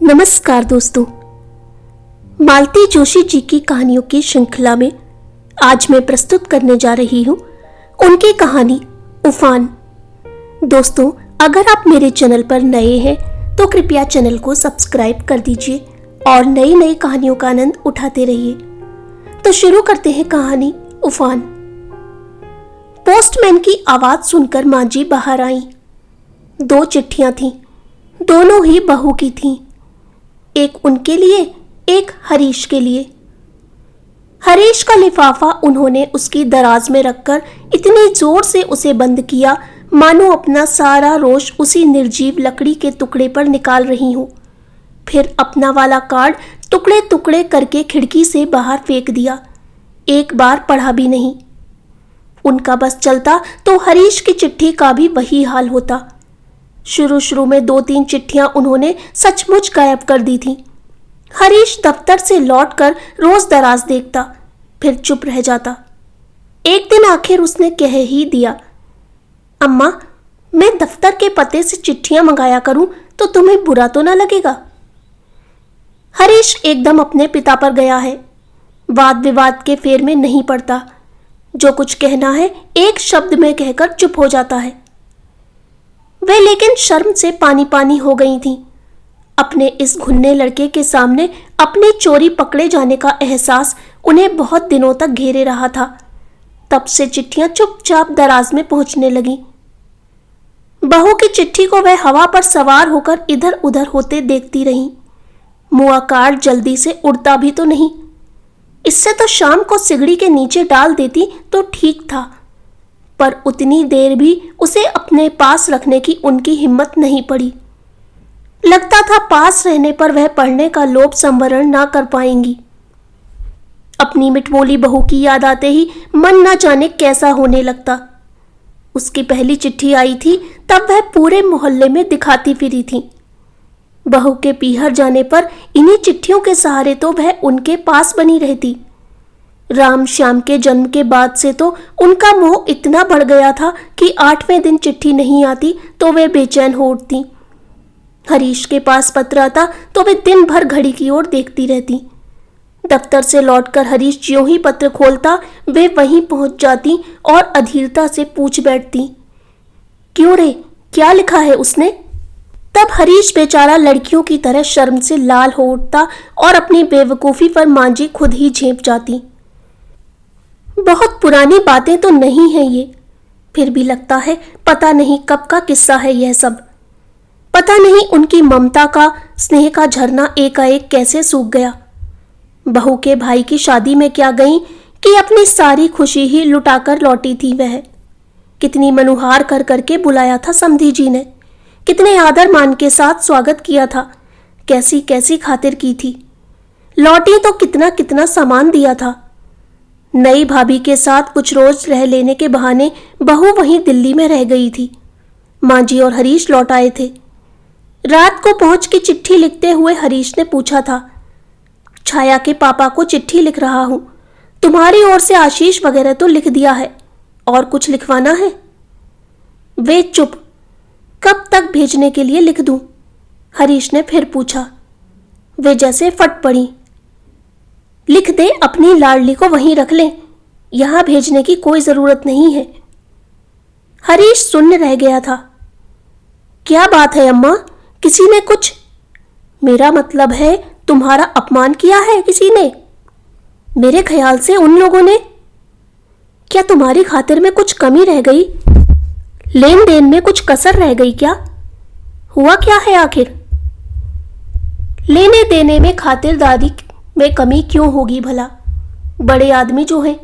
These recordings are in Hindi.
नमस्कार दोस्तों, मालती जोशी जी की कहानियों की श्रृंखला में आज मैं प्रस्तुत करने जा रही हूँ उनकी कहानी उफान। दोस्तों, अगर आप मेरे चैनल पर नए हैं तो कृपया चैनल को सब्सक्राइब कर दीजिए और नई नई कहानियों का आनंद उठाते रहिए। तो शुरू करते हैं कहानी उफान। पोस्टमैन की आवाज सुनकर माँ जी बाहर आई। 2 चिट्ठियां थीं, दोनों ही बहू की थीं। एक उनके लिए, एक हरीश के लिए। हरीश का लिफाफा उन्होंने उसकी दराज में रखकर इतनी जोर से उसे बंद किया मानो अपना सारा रोष उसी निर्जीव लकड़ी के टुकड़े पर निकाल रही हूं। फिर अपना वाला कार्ड टुकड़े टुकड़े करके खिड़की से बाहर फेंक दिया। एक बार पढ़ा भी नहीं। उनका बस चलता तो हरीश की चिट्ठी का भी वही हाल होता। शुरू में 2-3 चिट्ठियां उन्होंने सचमुच गायब कर दी थी। हरीश दफ्तर से लौटकर रोज दराज देखता, फिर चुप रह जाता। एक दिन आखिर उसने कह ही दिया, अम्मा, मैं दफ्तर के पते से चिट्ठियां मंगाया करूं तो तुम्हें बुरा तो ना लगेगा? हरीश एकदम अपने पिता पर गया है। वाद विवाद के फेर में नहीं पड़ता। जो कुछ कहना है एक शब्द में कहकर चुप हो जाता है। वे लेकिन शर्म से पानी पानी हो गई थीं। अपने इस घुन्ने लड़के के सामने अपनी चोरी पकड़े जाने का एहसास उन्हें बहुत दिनों तक घेरे रहा था। तब से चिट्ठियां चुपचाप दराज में पहुंचने लगीं। बहू की चिट्ठी को वह हवा पर सवार होकर इधर उधर होते देखती रहीं। मुआ कार्ड जल्दी से उड़ता भी तो नहीं। इससे तो शाम को सिगड़ी के नीचे डाल देती तो ठीक था, पर उतनी देर भी उसे अपने पास रखने की उनकी हिम्मत नहीं पड़ी। लगता था पास रहने पर वह पढ़ने का लोभ संवरण ना कर पाएंगी। अपनी मिठमोली बहू की याद आते ही मन ना जाने कैसा होने लगता। उसकी पहली चिट्ठी आई थी तब वह पूरे मोहल्ले में दिखाती फिरी थी। बहू के पीहर जाने पर इन्हीं चिट्ठियों के सहारे तो वह उनके पास बनी रहती। राम श्याम के जन्म के बाद से तो उनका मोह इतना बढ़ गया था कि 8वें दिन चिट्ठी नहीं आती तो वे बेचैन हो उठती। हरीश के पास पत्र आता तो वे दिन भर घड़ी की ओर देखती रहती। दफ्तर से लौटकर हरीश ज्यों ही पत्र खोलता वे वहीं पहुंच जाती और अधीरता से पूछ बैठती, क्यों रे, क्या लिखा है उसने? तब हरीश बेचारा लड़कियों की तरह शर्म से लाल हो उठता और अपनी बेवकूफ़ी पर माँ जी खुद ही झेंप जाती। बहुत पुरानी बातें तो नहीं है ये, फिर भी लगता है पता नहीं कब का किस्सा है यह सब। पता नहीं उनकी ममता का, स्नेह का झरना एकाएक कैसे सूख गया। बहू के भाई की शादी में क्या गई कि अपनी सारी खुशी ही लुटाकर लौटी थी वह। कितनी मनुहार कर करके बुलाया था समधी जी ने, कितने आदर मान के साथ स्वागत किया था, कैसी कैसी खातिर की थी। लौटी तो कितना कितना सामान दिया था। नई भाभी के साथ कुछ रोज रह लेने के बहाने बहू वहीं दिल्ली में रह गई थी। माँ जी और हरीश लौट आए थे। रात को पहुंच के चिट्ठी लिखते हुए हरीश ने पूछा था, छाया के पापा को चिट्ठी लिख रहा हूं, तुम्हारी ओर से आशीष वगैरह तो लिख दिया है, और कुछ लिखवाना है? वे चुप। कब तक भेजने के लिए लिख दूं? हरीश ने फिर पूछा। वे जैसे फट पड़ी। लिख दे, अपनी लाडली को वहीं रख लें, यहां भेजने की कोई जरूरत नहीं है। हरीश सुन्न रह गया था। क्या बात है अम्मा, किसी ने कुछ? मेरा मतलब है तुम्हारा अपमान किया है किसी ने? मेरे ख्याल से उन लोगों ने। क्या तुम्हारी खातिर में कुछ कमी रह गई? लेन देन में कुछ कसर रह गई क्या? हुआ क्या है आखिर? लेने देने में खातिरदारी में कमी क्यों होगी भला? बड़े आदमी जो हैं,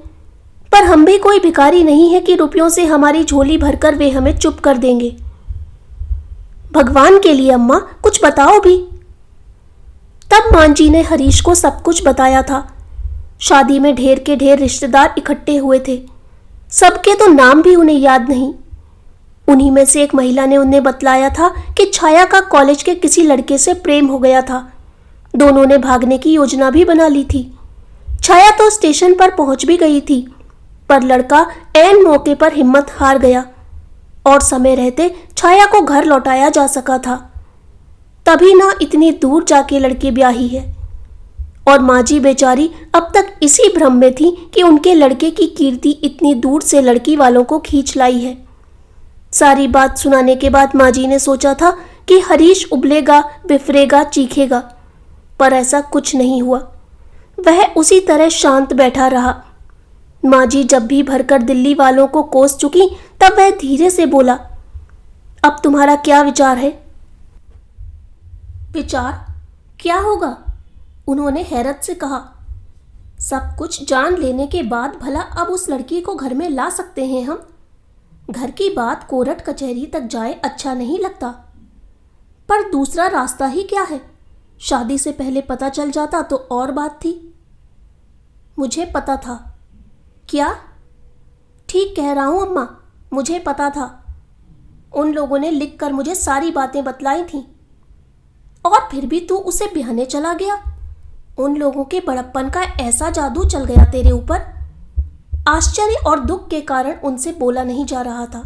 पर हम भी कोई भिखारी नहीं है कि रुपयों से हमारी झोली भरकर वे हमें चुप कर देंगे। भगवान के लिए अम्मा कुछ बताओ भी। तब माँ जी ने हरीश को सब कुछ बताया था। शादी में ढेर के ढेर रिश्तेदार इकट्ठे हुए थे। सबके तो नाम भी उन्हें याद नहीं। उन्हीं में से एक महिला ने उन्हें बतलाया था कि छाया का कॉलेज के किसी लड़के से प्रेम हो गया था। दोनों ने भागने की योजना भी बना ली थी। छाया तो स्टेशन पर पहुंच भी गई थी, पर लड़का ऐन मौके पर हिम्मत हार गया और समय रहते छाया को घर लौटाया जा सका था। तभी ना इतनी दूर जाके लड़के ब्याही है। और माँ जी बेचारी अब तक इसी भ्रम में थी कि उनके लड़के की कीर्ति इतनी दूर से लड़की वालों को खींच लाई है। सारी बात सुनाने के बाद माँ जी ने सोचा था कि हरीश उबलेगा, बिफरेगा, चीखेगा, पर ऐसा कुछ नहीं हुआ। वह उसी तरह शांत बैठा रहा। माँ जी जब भी भरकर दिल्ली वालों को कोस चुकी तब वह धीरे से बोला, अब तुम्हारा क्या विचार है? विचार क्या होगा? उन्होंने हैरत से कहा। सब कुछ जान लेने के बाद भला अब उस लड़की को घर में ला सकते हैं हम? घर की बात कोर्ट कचहरी तक जाए अच्छा नहीं लगता, पर दूसरा रास्ता ही क्या है? शादी से पहले पता चल जाता तो और बात थी। मुझे पता था। क्या? ठीक कह रहा हूं अम्मा, मुझे पता था। उन लोगों ने लिखकर मुझे सारी बातें बतलाई थीं। और फिर भी तू उसे ब्याहने चला गया। उन लोगों के बड़प्पन का ऐसा जादू चल गया तेरे ऊपर। आश्चर्य और दुख के कारण उनसे बोला नहीं जा रहा था।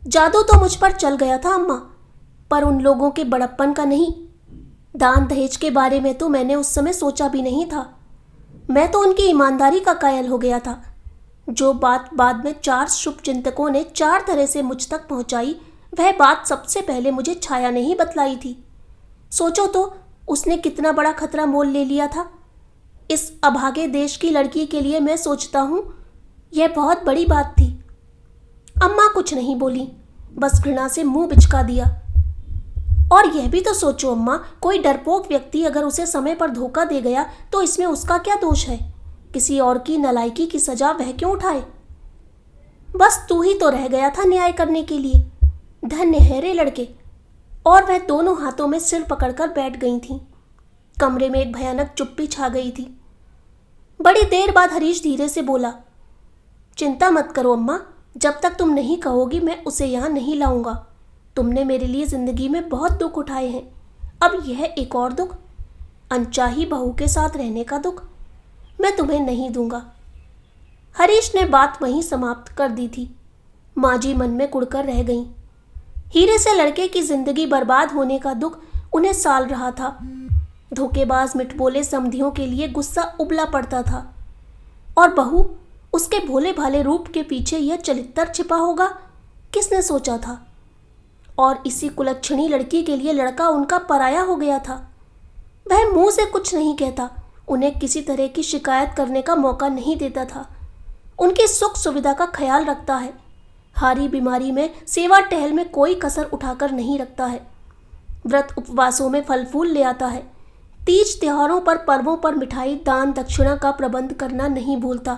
जादू तो मुझ पर चल गया था अम्मा, पर उन लोगों के बड़प्पन का नहीं। दान दहेज के बारे में तो मैंने उस समय सोचा भी नहीं था। मैं तो उनकी ईमानदारी का कायल हो गया था। जो बात बाद में 4 शुभचिंतकों ने 4 तरह से मुझ तक पहुंचाई, वह बात सबसे पहले मुझे छाया ने ही बतलाई थी। सोचो तो, उसने कितना बड़ा खतरा मोल ले लिया था। इस अभागे देश की लड़की के लिए मैं सोचता हूं यह बहुत बड़ी बात थी। अम्मा कुछ नहीं बोली, बस घृणा से मुंह बिचका दिया। और यह भी तो सोचो अम्मा, कोई डरपोक व्यक्ति अगर उसे समय पर धोखा दे गया तो इसमें उसका क्या दोष है? किसी और की नालायकी की सजा वह क्यों उठाए? बस तू ही तो रह गया था न्याय करने के लिए। धन्य है रे लड़के। और वह दोनों हाथों में सिर पकड़कर बैठ गई थीं। कमरे में एक भयानक चुप्पी छा गई थी। बड़ी देर बाद हरीश धीरे से बोला, चिंता मत करो अम्मा, जब तक तुम नहीं कहोगी मैं उसे यहाँ नहीं लाऊंगा। तुमने मेरे लिए जिंदगी में बहुत दुख उठाए हैं, अब यह एक और दुख, अनचाही बहू के साथ रहने का दुख, मैं तुम्हें नहीं दूंगा। हरीश ने बात वहीं समाप्त कर दी थी। माँ जी मन में कुढ़कर रह गईं। हीरे से लड़के की जिंदगी बर्बाद होने का दुख उन्हें साल रहा था। धोखेबाज मिठबोले समधियों के लिए गुस्सा उबला पड़ता था। और बहू, उसके भोले भाले रूप के पीछे यह चलित्तर छिपा होगा, किसने सोचा था? और इसी कुलक्षणी लड़की के लिए लड़का उनका पराया हो गया था। वह मुंह से कुछ नहीं कहता, उन्हें किसी तरह की शिकायत करने का मौका नहीं देता था। उनकी सुख सुविधा का ख्याल रखता है। हारी बीमारी में, सेवा टहल में कोई कसर उठाकर नहीं रखता है। व्रत उपवासों में फल फूल ले आता है। तीज त्योहारों पर, पर्वों पर मिठाई दान दक्षिणा का प्रबंध करना नहीं भूलता।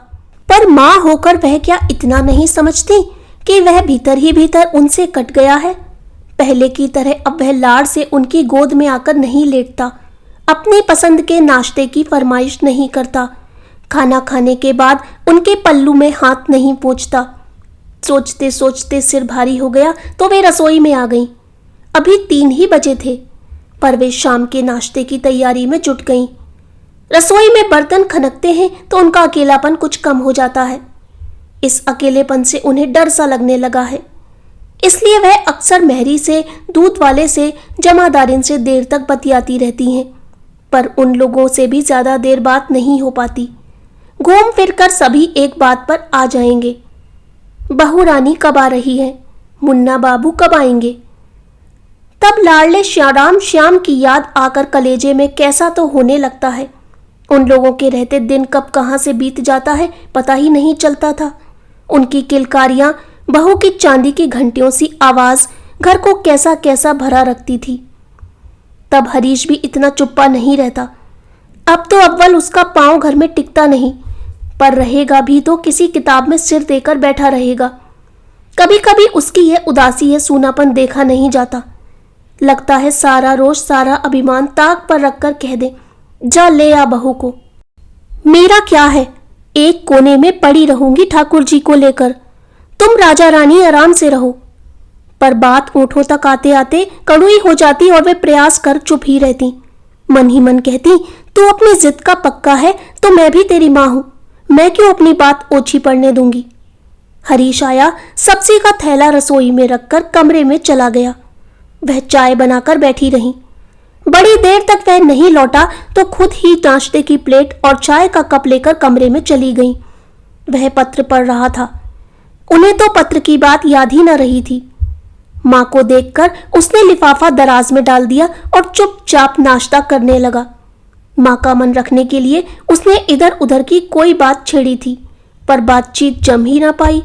पर माँ होकर वह क्या इतना नहीं समझती कि वह भीतर ही भीतर उनसे कट गया है? पहले की तरह अब वह लाड़ से उनकी गोद में आकर नहीं लेटता, अपनी पसंद के नाश्ते की फरमाइश नहीं करता, खाना खाने के बाद उनके पल्लू में हाथ नहीं पोंछता। सोचते सोचते सिर भारी हो गया तो वे रसोई में आ गईं। अभी 3 ही बजे थे, पर वे शाम के नाश्ते की तैयारी में जुट गईं। रसोई में बर्तन खनकते हैं तो उनका अकेलापन कुछ कम हो जाता है। इस अकेलेपन से उन्हें डर सा लगने लगा है। इसलिए वह अक्सर मेहरी से, दूध वाले से, जमादारिन से देर तक बतियाती रहती हैं, पर उन लोगों से भी ज्यादा देर बात नहीं हो पाती। घूम फिर कर सभी एक बात पर आ जाएंगे, बहू रानी कब आ रही है, मुन्ना बाबू कब आएंगे। तब लाडले श्याम श्याम की याद आकर कलेजे में कैसा तो होने लगता है। उन लोगों के रहते दिन कब कहाँ से बीत जाता है पता ही नहीं चलता था। उनकी किलकारियां, बहू की चांदी की घंटियों सी आवाज घर को कैसा कैसा भरा रखती थी। तब हरीश भी इतना चुप्पा नहीं रहता। अब तो अव्वल उसका पांव घर में टिकता नहीं, पर रहेगा भी तो किसी किताब में सिर देकर बैठा रहेगा। कभी कभी उसकी यह उदासी, यह सूनापन देखा नहीं जाता। लगता है सारा रोष, सारा अभिमान ताक पर रखकर कह दे, जा ले आ बहू को। मेरा क्या है, एक कोने में पड़ी रहूंगी ठाकुर जी को लेकर, तुम राजा रानी आराम से रहो। पर बात ओठों तक आते आते कड़ुई हो जाती और वे प्रयास कर चुप ही रहती। मन ही मन कहती, तू अपनी जिद का पक्का है तो मैं भी तेरी माँ हूं, मैं क्यों अपनी बात ओछी पड़ने दूंगी। हरीश आया, सब्जी का थैला रसोई में रखकर कमरे में चला गया। वह चाय बनाकर बैठी रही। बड़ी देर तक वह नहीं लौटा तो खुद ही नाश्ते की प्लेट और चाय का कप लेकर कमरे में चली गई। वह पत्र पढ़ रहा था। उन्हें तो पत्र की बात याद ही न रही थी। माँ को देखकर उसने लिफाफा दराज में डाल दिया और चुपचाप नाश्ता करने लगा। माँ का मन रखने के लिए उसने इधर उधर की कोई बात छेड़ी थी, पर बातचीत जम ही ना पाई।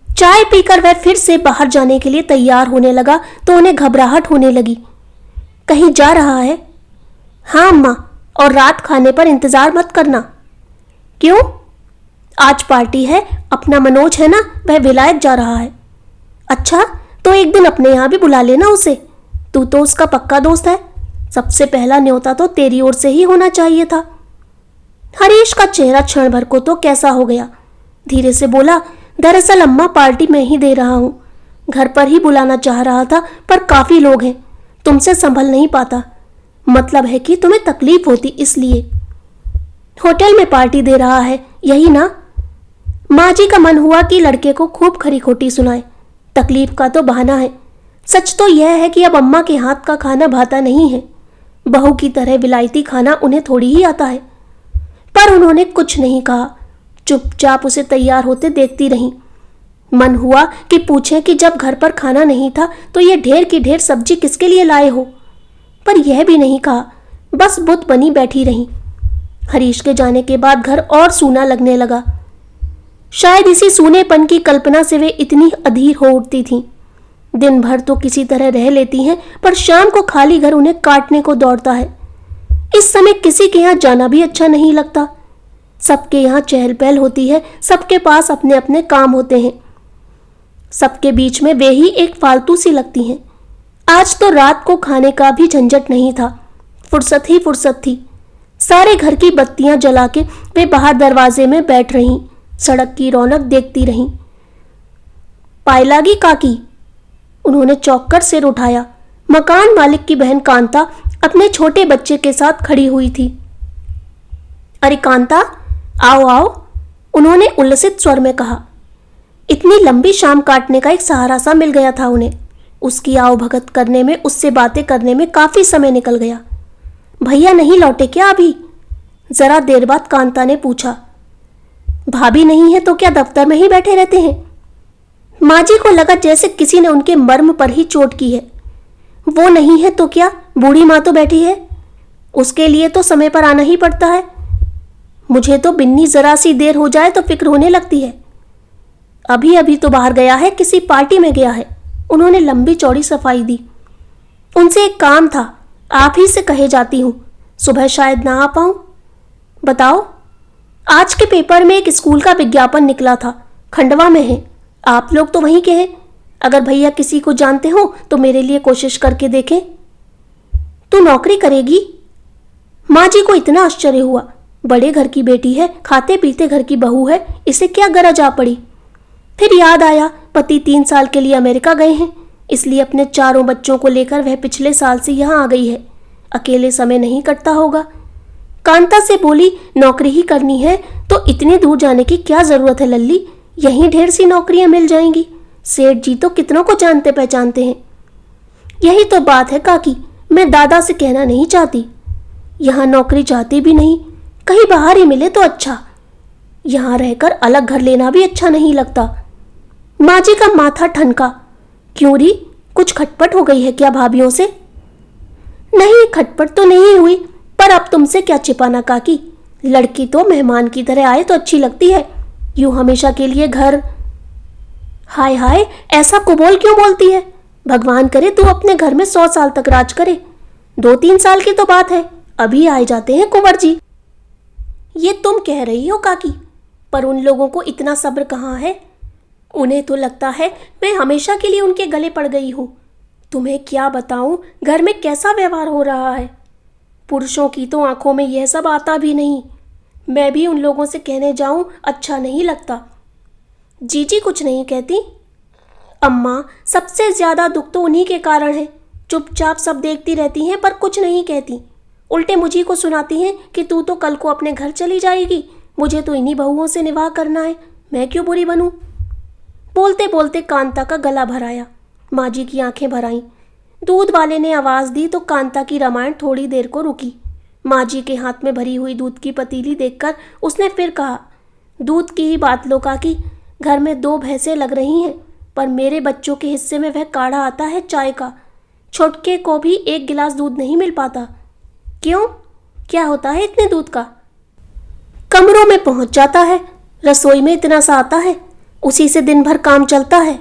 चाय पीकर वह फिर से बाहर जाने के लिए तैयार होने लगा तो उन्हें घबराहट होने लगी। कहीं जा रहा है? हाँ अम्मा, और रात खाने पर इंतजार मत करना। क्यों? आज पार्टी है, अपना मनोज है ना, वह विलायत जा रहा है। अच्छा, तो एक दिन अपने यहाँ भी बुला लेना उसे, तू तो उसका पक्का दोस्त है। सबसे पहला न्योता तो तेरी ओर से ही होना चाहिए था। हरीश का चेहरा क्षण भर को तो कैसा हो गया। धीरे से बोला, दरअसल अम्मा पार्टी मैं ही दे रहा हूँ। घर पर ही बुलाना चाह रहा था, पर काफी लोग हैं, तुमसे संभल नहीं पाता। मतलब है कि तुम्हें तकलीफ होती इसलिए। होटल में पार्टी दे रहा है, यही ना? माँ जी का मन हुआ कि लड़के को खूब खरी खोटी सुनाए। तकलीफ का तो बहाना है। सच तो यह है कि अब अम्मा के हाथ का खाना भाता नहीं है। बहू की तरह विलायती खाना उन्हें थोड़ी ही आता है। पर उन्होंने कुछ नहीं कहा, चुपचाप उसे तैयार होते देखती रहीं। मन हुआ कि पूछें कि जब घर पर खाना नहीं था तो ये ढेर की ढेर सब्जी किसके लिए लाए हो, पर यह भी नहीं कहा, बस बुत बनी बैठी रहीं। हरीश के जाने के बाद घर और सूना लगने लगा। शायद इसी सूनेपन की कल्पना से वे इतनी अधीर हो उठती थीं। दिन भर तो किसी तरह रह लेती हैं, पर शाम को खाली घर उन्हें काटने को दौड़ता है। इस समय किसी के यहाँ जाना भी अच्छा नहीं लगता। सबके यहाँ चहल पहल होती है, सबके पास अपने अपने काम होते हैं। सबके बीच में वे ही एक फालतू सी लगती हैं। आज तो रात को खाने का भी झंझट नहीं था, फुर्सत ही फुर्सत थी। सारे घर की बत्तियां जला के वे बाहर दरवाजे में बैठ रहीं, सड़क की रौनक देखती रहीं। पाए लागी काकी? उन्होंने चौंक कर सिर उठाया। मकान मालिक की बहन कांता अपने छोटे बच्चे के साथ खड़ी हुई थी। अरे कांता, आओ आओ, उन्होंने उल्लसित स्वर में कहा। इतनी लंबी शाम काटने का एक सहारा सा मिल गया था उन्हें। उसकी आओ भगत करने में, उससे बातें करने में काफी समय निकल गया। भैया नहीं लौटे क्या अभी? जरा देर बाद कांता ने पूछा। भाभी नहीं है तो क्या दफ्तर में ही बैठे रहते हैं? माँ जी को लगा जैसे किसी ने उनके मर्म पर ही चोट की है। वो नहीं है तो क्या, बूढ़ी माँ तो बैठी है, उसके लिए तो समय पर आना ही पड़ता है। मुझे तो बिन्नी जरा सी देर हो जाए तो फिक्र होने लगती है। अभी अभी तो बाहर गया है, किसी पार्टी में गया है। उन्होंने लंबी चौड़ी सफाई दी। उनसे एक काम था, आप ही से कहे जाती हूँ, सुबह शायद ना आ पाऊं। बताओ। आज के पेपर में एक स्कूल का विज्ञापन निकला था, खंडवा में है। आप लोग तो वहीं के हैं। अगर भैया किसी को जानते हो तो मेरे लिए कोशिश करके देखें। तू नौकरी करेगी? माँ जी को इतना आश्चर्य हुआ। बड़े घर की बेटी है, खाते पीते घर की बहू है, इसे क्या गरज आ पड़ी। फिर याद आया पति 3 साल के लिए अमेरिका गए हैं, इसलिए अपने 4 बच्चों को लेकर वह पिछले साल से यहाँ आ गई है। अकेले समय नहीं कटता होगा। कांता से बोली, नौकरी ही करनी है तो इतनी दूर जाने की क्या जरूरत है लल्ली, यहीं ढेर सी नौकरियां मिल जाएंगी। सेठ जी तो कितनों को जानते पहचानते हैं। यही तो बात है काकी, मैं दादा से कहना नहीं चाहती। यहाँ नौकरी चाहती भी नहीं, कहीं बाहर ही मिले तो अच्छा। यहाँ रहकर अलग घर लेना भी अच्छा नहीं लगता। माँ जी का माथा ठनका। क्यों री, कुछ खटपट हो गई है क्या भाभियों से? नहीं, खटपट तो नहीं हुई, पर अब तुमसे क्या छिपाना काकी। लड़की तो मेहमान की तरह आए तो अच्छी लगती है, यूं हमेशा के लिए घर। हाय हाय, ऐसा कुबोल क्यों बोलती है? भगवान करे तू अपने घर में 100 साल तक राज करे। 2-3 साल की तो बात है, अभी आए जाते हैं कुंवर जी। ये तुम कह रही हो काकी, पर उन लोगों को इतना सब्र कहाँ है। उन्हें तो लगता है मैं हमेशा के लिए उनके गले पड़ गई हूँ। तुम्हें क्या बताऊं घर में कैसा व्यवहार हो रहा है। पुरुषों की तो आंखों में यह सब आता भी नहीं। मैं भी उन लोगों से कहने जाऊं अच्छा नहीं लगता। जीजी कुछ नहीं कहती? अम्मा, सबसे ज्यादा दुख तो उन्हीं के कारण है। चुपचाप सब देखती रहती हैं पर कुछ नहीं कहती। उल्टे मुझी को सुनाती हैं कि तू तो कल को अपने घर चली जाएगी, मुझे तो इन्हीं बहुओं से निवाह करना है, मैं क्यों बुरी बनूं। बोलते बोलते कांता का गला भर आया। माँ जी की आंखें भर आईं। दूध वाले ने आवाज दी तो कांता की रामायण थोड़ी देर को रुकी। माँ जी के हाथ में भरी हुई दूध की पतीली देखकर उसने फिर कहा, दूध की ही बात लो काकी, घर में 2 भैंसें लग रही हैं, पर मेरे बच्चों के हिस्से में वह काढ़ा आता है चाय का। छोटके को भी 1 गिलास दूध नहीं मिल पाता। क्यों, क्या होता है इतने दूध का? कमरों में पहुंच जाता है, रसोई में इतना सा आता है, उसी से दिन भर काम चलता है।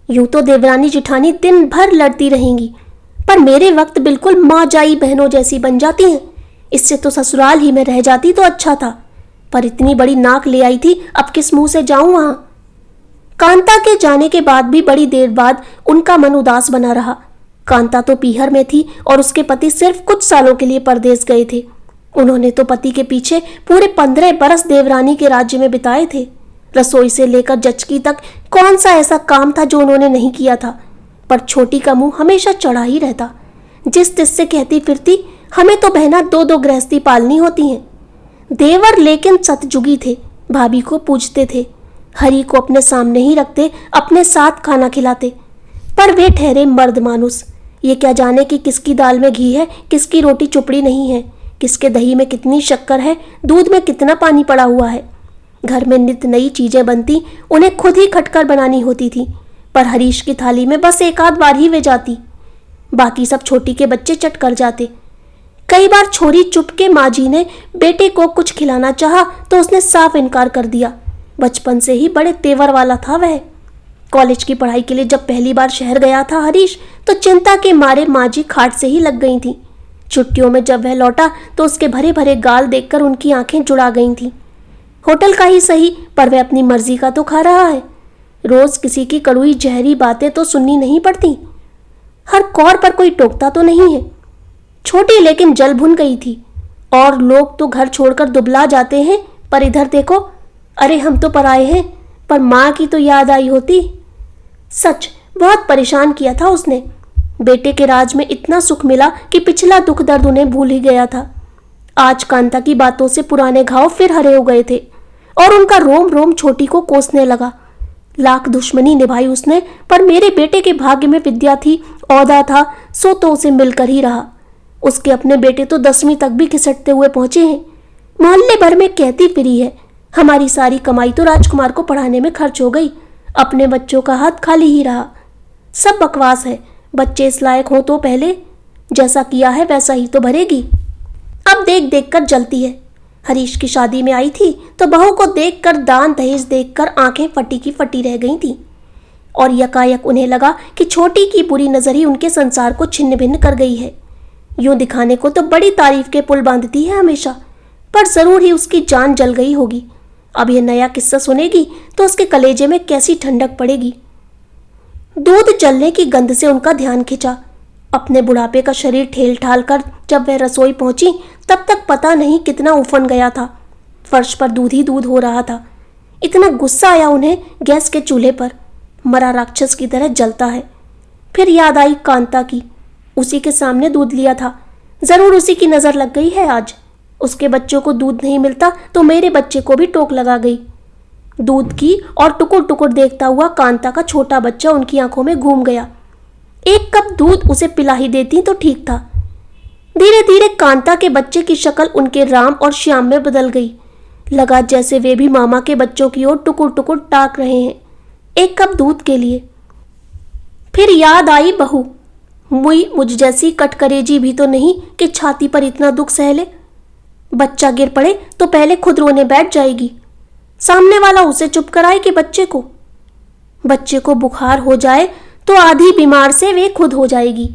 यूं तो देवरानी जिठानी दिन भर लड़ती रहेंगी, पर मेरे वक्त बिल्कुल माँ जाई बहनों जैसी बन जाती हैं। इससे तो ससुराल ही में रह जाती तो अच्छा था, पर इतनी बड़ी नाक ले आई थी, अब किस मुंह से जाऊं वहां। कांता के जाने के बाद भी बड़ी देर बाद उनका मन उदास बना रहा। कांता तो पीहर में थी और उसके पति सिर्फ कुछ सालों के लिए परदेश गए थे। उन्होंने तो पति के पीछे पूरे 15 बरस देवरानी के राज्य में बिताए थे। रसोई से लेकर जचकी तक कौन सा ऐसा काम था जो उन्होंने नहीं किया था, पर छोटी का मुंह हमेशा चढ़ा ही रहता। जिस तिस से कहती फिरती, हमें तो बहना 2-2 गृहस्थी पालनी होती हैं। देवर लेकिन सतजुगी थे, भाभी को पूजते थे, हरी को अपने सामने ही रखते, अपने साथ खाना खिलाते। पर वे ठहरे मर्द मानुस, ये क्या जाने कि किसकी दाल में घी है, किसकी रोटी चुपड़ी नहीं है, किसके दही में कितनी शक्कर है, दूध में कितना पानी पड़ा हुआ है। घर में नित नई चीजें बनती, उन्हें खुद ही खटकर बनानी होती थी, पर हरीश की थाली में बस 1 आध बार ही वे जाती, बाकी सब छोटी के बच्चे चट कर जाते। कई बार छोरी चुप के माँ जी ने बेटे को कुछ खिलाना चाहा तो उसने साफ इनकार कर दिया। बचपन से ही बड़े तेवर वाला था वह। कॉलेज की पढ़ाई के लिए जब पहली बार शहर गया था हरीश, तो चिंता के मारे माँ जी खाट से ही लग गई थी। छुट्टियों में जब वह लौटा तो उसके भरे भरे गाल देखकर उनकी आंखें जुड़ा गई थीं। होटल का ही सही, पर वह अपनी मर्जी का तो खा रहा है। रोज किसी की कड़ुई जहरी बातें तो सुननी नहीं पड़ती। हर कौर पर कोई टोकता तो नहीं है। छोटी लेकिन जल भुन गई थी। और लोग तो घर छोड़कर दुबला जाते हैं, पर इधर देखो, अरे हम तो पराए हैं, पर माँ की तो याद आई होती। सच बहुत परेशान किया था उसने। बेटे के राज में इतना सुख मिला कि पिछला दुख दर्द उन्हें भूल ही गया था। आज कांता की बातों से पुराने घाव फिर हरे हो गए थे और उनका रोम रोम छोटी को कोसने लगा। लाख दुश्मनी निभाई उसने, पर मेरे बेटे के भाग्य में विद्या थी, औदा था, सो तो उसे मिलकर ही रहा। उसके अपने बेटे तो 10वीं तक भी खिसटते हुए पहुंचे हैं। मोहल्ले भर में कहती फिरी है, हमारी सारी कमाई तो राजकुमार को पढ़ाने में खर्च हो गई, अपने बच्चों का हाथ खाली ही रहा। सब बकवास है, बच्चे इस लायक हो तो पहले, जैसा किया है वैसा ही तो भरेगी। अब देख देख कर जलती है। हरीश की शादी में आई थी तो बहू को देखकर, दान दहेज देखकर आंखें फटी की फटी रह गई थी, और यकायक उन्हें लगा कि छोटी की बुरी नजर ही उनके संसार को छिन्न भिन्न कर गई है। यूं दिखाने को तो बड़ी तारीफ के पुल बांधती है हमेशा, पर जरूर ही उसकी जान जल गई होगी। अब यह नया किस्सा सुनेगी तो उसके कलेजे में कैसी ठंडक पड़ेगी। दूध जलने की गंध से उनका ध्यान खिंचा। अपने बुढ़ापे का शरीर ठेल ठाल कर जब वह रसोई पहुंची, तब तक पता नहीं कितना उफन गया था। फर्श पर दूध ही दूध हो रहा था। इतना गुस्सा आया उन्हें गैस के चूल्हे पर, मरा राक्षस की तरह जलता है। फिर याद आई कांता की, उसी के सामने दूध लिया था, जरूर उसी की नजर लग गई है आज। उसके बच्चों को दूध नहीं मिलता तो मेरे बच्चे को भी टोक लगा गई। दूध की और टुकुर टुकुर देखता हुआ कांता का छोटा बच्चा उनकी आंखों में घूम गया। 1 कप दूध उसे पिला ही देती तो ठीक था। धीरे धीरे कांता के बच्चे की शक्ल उनके राम और श्याम में बदल गई। लगा जैसे वे भी मामा के बच्चों की ओर टुकुर टुकुर ताक रहे हैं 1 कप दूध के लिए। फिर याद आई बहू, मुझ जैसी कटकरेजी भी तो नहीं कि छाती पर इतना दुख सह ले। बच्चा गिर पड़े तो पहले खुद रोने बैठ जाएगी, सामने वाला उसे चुप कराए कि बच्चे को बुखार हो जाए तो आधी बीमार से वे खुद हो जाएगी।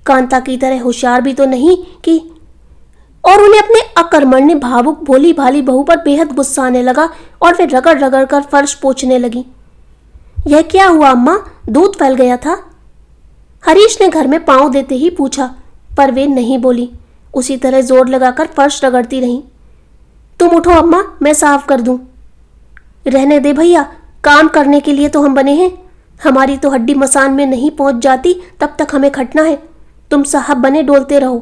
कांता की तरह होशियार भी तो नहीं कि। और उन्हें अपने अकर्मण्य भावुक भोली भाली बहू पर बेहद गुस्सा आने लगा और वे रगड़ रगड़ कर फर्श पोंछने लगी। यह क्या हुआ अम्मा, दूध फैल गया था? हरीश ने घर में पांव देते ही पूछा, पर वे नहीं बोली, उसी तरह जोर लगाकर फर्श रगड़ती रहीं। तुम उठो अम्मा, मैं साफ कर दूं। रहने दे भैया, काम करने के लिए तो हम बने हैं। हमारी तो हड्डी मसान में नहीं पहुंच जाती तब तक हमें खटना है। तुम साहब बने डोलते रहो।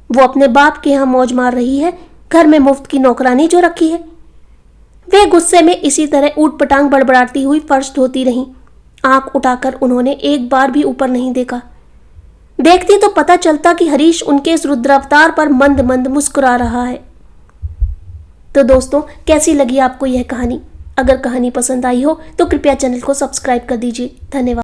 वो अपने बाप के यहाँ मौज मार रही है, घर में मुफ्त की नौकरानी जो रखी है। वे गुस्से में इसी तरह ऊट पटांग बड़बड़ाती हुई फर्श धोती रहीं। आंख उठाकर उन्होंने एक बार भी ऊपर नहीं देखा। देखती तो पता चलता कि हरीश उनके इस रुद्रावतार पर मंद मंद मुस्कुरा रहा है। तो दोस्तों, कैसी लगी आपको यह कहानी? अगर कहानी पसंद आई हो तो कृपया चैनल को सब्सक्राइब कर दीजिए। धन्यवाद।